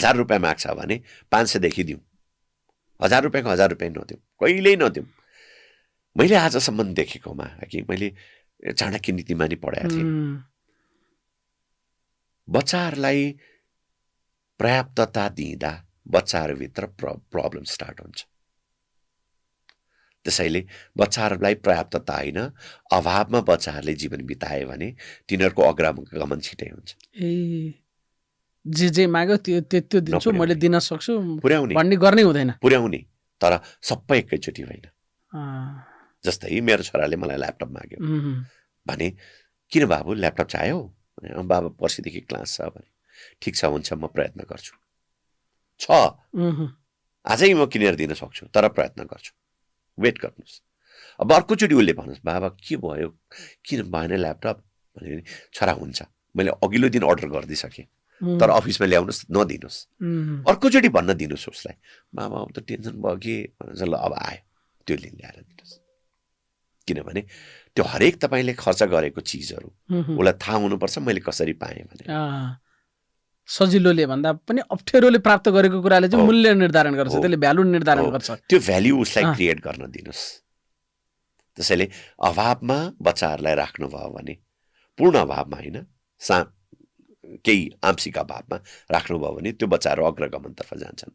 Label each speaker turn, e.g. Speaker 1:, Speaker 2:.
Speaker 1: 1000 रुपियाँ माग्छ भने 500 देखि दिउँ, 1000 रुपियाँको 1000 रुपियाँ नदिउँ, कहिल्यै नदिउँ। मैले आजसम्म देखेकोमा कि मैले चाणक्य नीतिमा नि पढाएको थिएँ, बच्चाहरूलाई पर्याप्तता दिँदा बच्चाहरूभित्र प्रब्लम स्टार्ट हुन्छ। त्यसैले बच्चाहरूलाई पर्याप्तता होइन, अभावमा बच्चाहरूले जीवन बिताए भने तिनीहरूको अग्रगमन छिटै हुन्छ।
Speaker 2: जे माग्यो त्यो दिन्छु, मैले दिन सक्छु
Speaker 1: पुर्याउने
Speaker 2: भन्ने गर्नै हुँदैन,
Speaker 1: पुर्याउने, तर सबै एकैचोटि होइन। जस्तै मेरो छोराले मलाई ल्यापटप माग्यो भने, किन बाबु ल्यापटप चाहियो? बाबा पर्सिदेखि क्लास छ भने, ठिक छ हुन्छ म प्रयत्न गर्छु, आजै म किनेर दिन सक्छु तर प्रयत्न गर्छु, वेट गर्नुहोस्। अब अर्कोचोटि उसले भन्नुहोस् बाबा के भयो, किन भएन ल्यापटप भने, छोरा हुन्छ मैले अघिल्लो दिन अर्डर गरिदिइसकेँ तर अफिसमा ल्याउनुहोस् नदिनुहोस्। अर्कोचोटि भन्न दिनुहोस् उसलाई, बाबा अब त टेन्सन भयो कि ल अब आयो त्यो लिन ल्याएर दिनुहोस्। किनभने त्यो हरेक तपाईँले खर्च गरेको चिजहरू उसलाई थाहा हुनुपर्छ मैले कसरी पाएँ भने।
Speaker 2: सजिलोले भन्दा पनि अप्ठ्यारोले प्राप्त गरेको कुराले चाहिँ मूल्य निर्धारण गर्छ, त्यसले भ्यालु निर्धारण गर्छ।
Speaker 1: त्यो भ्याल्यु उसलाई क्रिएट गर्न दिनुहोस्। त्यसैले अभावमा बच्चाहरूलाई राख्नुभयो भने, पूर्ण अभावमा होइन, केही आंशिक अभावमा राख्नुभयो भने त्यो बच्चाहरू अग्रगमनतर्फ जान्छन्।